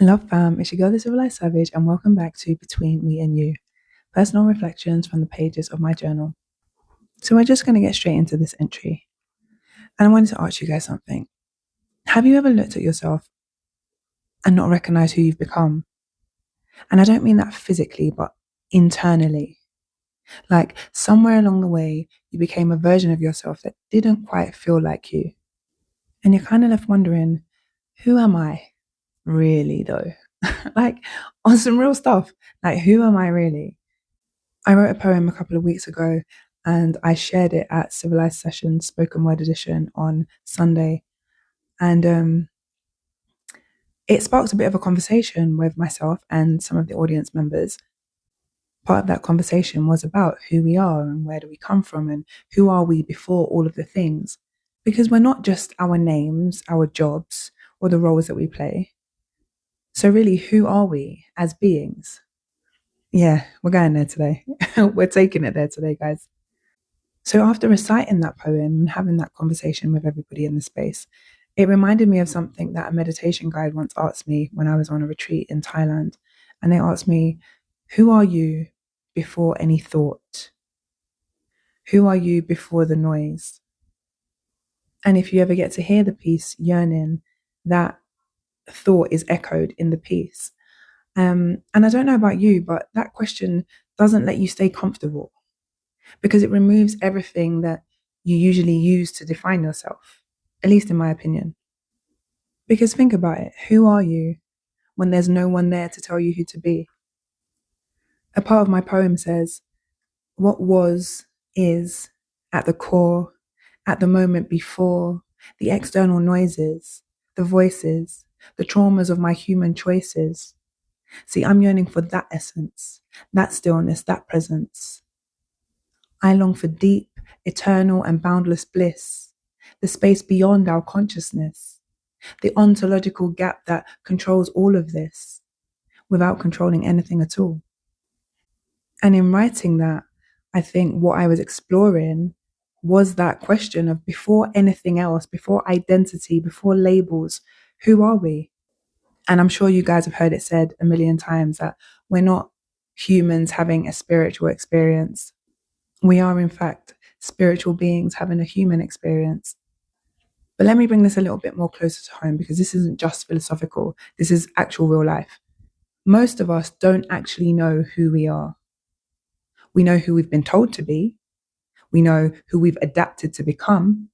Love fam, it's your girl, the Civilized Savage, and welcome back to Between Me and You, personal reflections from the pages of my journal. So we're just going to get straight into this entry. And I wanted to ask you guys something. Have you ever looked at yourself and not recognized who you've become? And I don't mean that physically, but internally. Like somewhere along the way, you became a version of yourself that didn't quite feel like you. And you're kind of left wondering, who am I really though? Like on some real stuff. Like, who am I really? I wrote a poem a couple of weeks ago and I shared it at Civilized Sessions Spoken Word Edition on Sunday. And it sparked a bit of a conversation with myself and some of the audience members. Part of that conversation was about who we are and where do we come from and who are we before all of the things. Because we're not just our names, our jobs, or the roles that we play. So really, who are we as beings? Yeah, we're going there today. We're taking it there today, guys. So after reciting that poem and having that conversation with everybody in the space, it reminded me of something that a meditation guide once asked me when I was on a retreat in Thailand. And they asked me, who are you before any thought? Who are you before the noise? And if you ever get to hear the piece Yearning, that thought is echoed in the piece. And I don't know about you, but that question doesn't let you stay comfortable because it removes everything that you usually use to define yourself, at least in my opinion. Because think about it, who are you when there's no one there to tell you who to be? A part of my poem says, what was, is, at the core, at the moment before, the external noises, the voices, the traumas of my human choices. See, I'm yearning for that essence, that stillness, that presence. I long for deep, eternal, and boundless bliss, the space beyond our consciousness, the ontological gap that controls all of this without controlling anything at all. And in writing that, I think what I was exploring was that question of before anything else, before identity, before labels, who are we? And I'm sure you guys have heard it said a million times that we're not humans having a spiritual experience. We are, in fact, spiritual beings having a human experience. But let me bring this a little bit more closer to home because this isn't just philosophical, this is actual real life. Most of us don't actually know who we are. We know who we've been told to be. We know who we've adapted to become.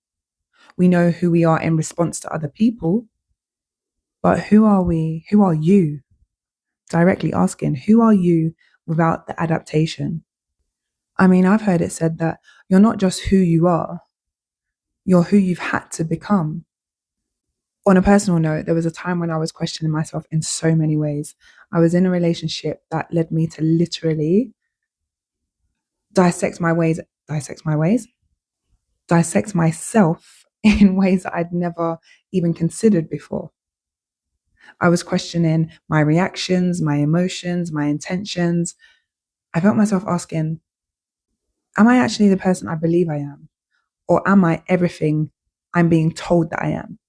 We know who we are in response to other people. But who are we? Who are you? Directly asking, who are you without the adaptation? I mean, I've heard it said that you're not just who you are, you're who you've had to become. On a personal note, there was a time when I was questioning myself in so many ways. I was in a relationship that led me to literally dissect my ways, dissect myself in ways that I'd never even considered before. I was questioning my reactions, my emotions, my intentions. I felt myself asking, am I actually the person I believe I am? Or am I everything I'm being told that I am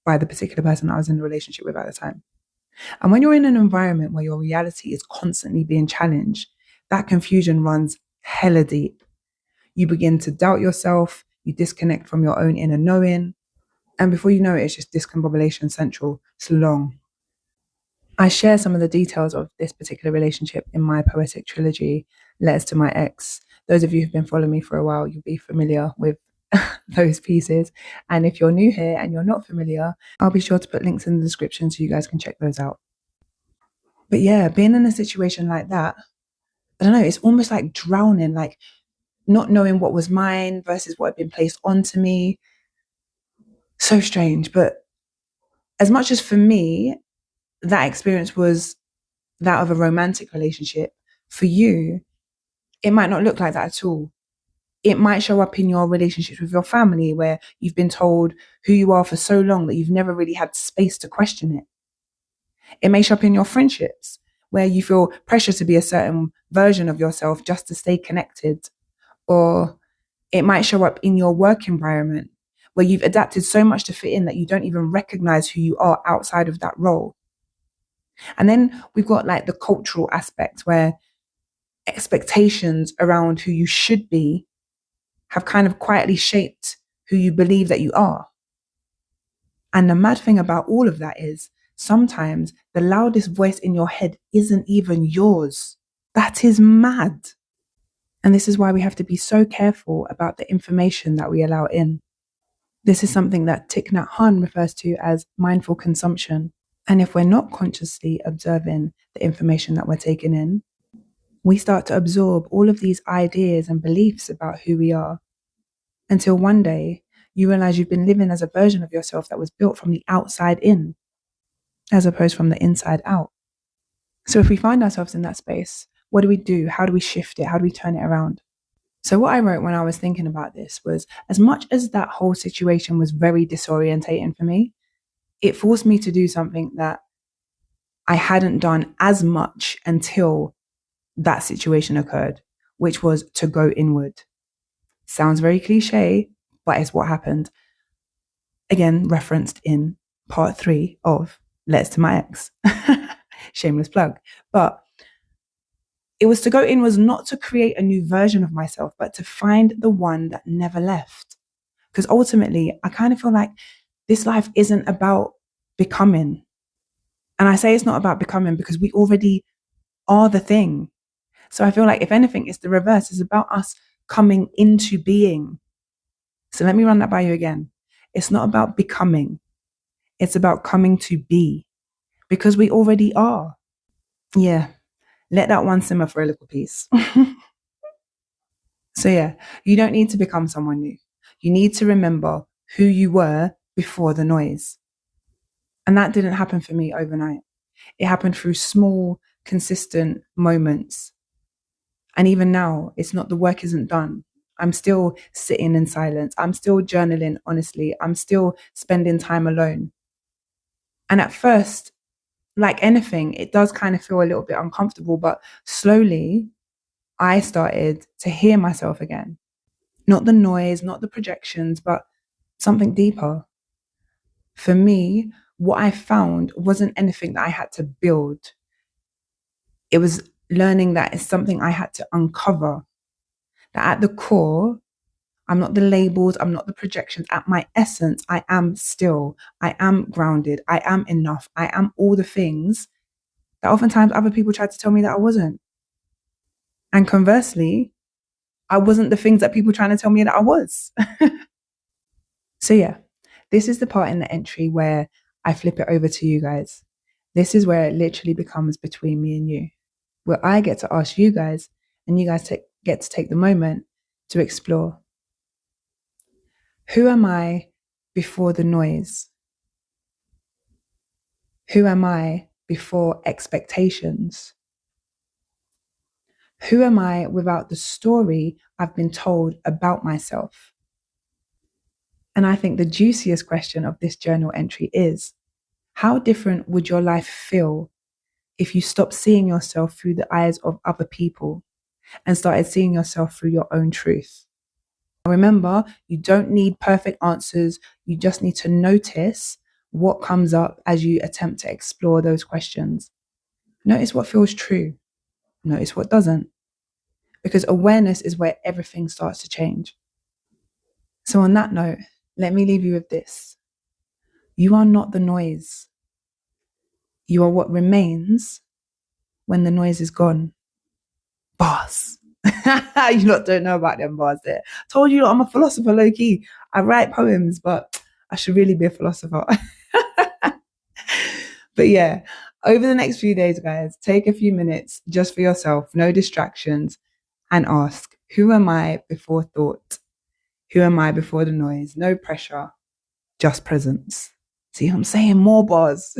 by the particular person I was in a relationship with at the time? And when you're in an environment where your reality is constantly being challenged, that confusion runs hella deep. You begin to doubt yourself, you disconnect from your own inner knowing, and before you know it, it's just discombobulation central. It's long. I share some of the details of this particular relationship in my poetic trilogy, Letters to My Ex. Those of you who've been following me for a while, you'll be familiar with those pieces. And if you're new here and you're not familiar, I'll be sure to put links in the description so you guys can check those out. But yeah, being in a situation like that, I don't know, it's almost like drowning, like not knowing what was mine versus what had been placed onto me. So strange. But as much as for me, that experience was that of a romantic relationship, for you, it might not look like that at all. It might show up in your relationships with your family where you've been told who you are for so long that you've never really had space to question it. It may show up in your friendships where you feel pressure to be a certain version of yourself just to stay connected. Or it might show up in your work environment where you've adapted so much to fit in that you don't even recognize who you are outside of that role. And then we've got like the cultural aspect where expectations around who you should be have kind of quietly shaped who you believe that you are. And the mad thing about all of that is sometimes the loudest voice in your head isn't even yours. That is mad. And this is why we have to be so careful about the information that we allow in. This is something that Thich Nhat Hanh refers to as mindful consumption. And if we're not consciously observing the information that we're taking in, we start to absorb all of these ideas and beliefs about who we are until one day you realize you've been living as a version of yourself that was built from the outside in, as opposed from the inside out. So if we find ourselves in that space, what do we do? How do we shift it? How do we turn it around? So what I wrote when I was thinking about this was, as much as that whole situation was very disorientating for me, it forced me to do something that I hadn't done as much until that situation occurred, which was to go inward. Sounds very cliche, but it's what happened. Again, referenced in part 3 of Letters to My Ex. Shameless plug. But it was to go in was not to create a new version of myself, but to find the one that never left. Because ultimately, I kind of feel like this life isn't about becoming. And I say it's not about becoming because we already are the thing. So I feel like if anything, it's the reverse. It's about us coming into being. So let me run that by you again. It's not about becoming. It's about coming to be because we already are. Yeah. Let that one simmer for a little piece. So yeah, you don't need to become someone new. You need to remember who you were before the noise. And that didn't happen for me overnight. It happened through small, consistent moments. And even now, it's not, the work isn't done. I'm still sitting in silence. I'm still journaling, honestly. I'm still spending time alone. And at first, like anything, it does kind of feel a little bit uncomfortable, but slowly I started to hear myself again. Not the noise, not the projections, but something deeper. For me, what I found wasn't anything that I had to build. It was learning that it's something I had to uncover. That at the core, I'm not the labels, I'm not the projections. At my essence, I am still, I am grounded, I am enough, I am all the things that oftentimes other people tried to tell me that I wasn't. And conversely, I wasn't the things that people trying to tell me that I was. So yeah, this is the part in the entry where I flip it over to you guys. This is where it literally becomes between me and you, where I get to ask you guys and you guys get to take the moment to explore. Who am I before the noise? Who am I before expectations? Who am I without the story I've been told about myself? And I think the juiciest question of this journal entry is, how different would your life feel if you stopped seeing yourself through the eyes of other people and started seeing yourself through your own truth? Remember, you don't need perfect answers. You just need to notice what comes up as you attempt to explore those questions. Notice what feels true. Notice what doesn't. Because awareness is where everything starts to change. So on that note, let me leave you with this. You are not the noise. You are what remains when the noise is gone. Bars. You lot don't know about them bars there. Told you I'm a philosopher, low key. I write poems, but I should really be a philosopher. But yeah, over the next few days, guys, take a few minutes just for yourself, no distractions, and ask, who am I before thought? Who am I before the noise? No pressure, just presence. See what I'm saying? More bars.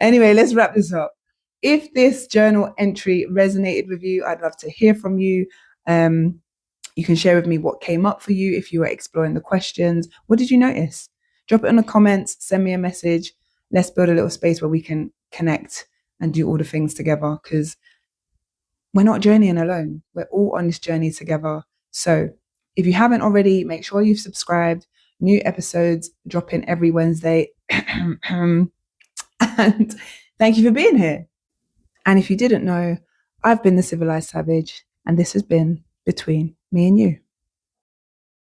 Anyway, let's wrap this up. If this journal entry resonated with you, I'd love to hear from you. You can share with me what came up for you if you were exploring the questions. What did you notice? Drop it in the comments, send me a message. Let's build a little space where we can connect and do all the things together, because we're not journeying alone. We're all on this journey together. So if you haven't already, make sure you've subscribed. New episodes drop in every Wednesday. And thank you for being here. And if you didn't know, I've been the civilized savage, and this has been Between Me and You.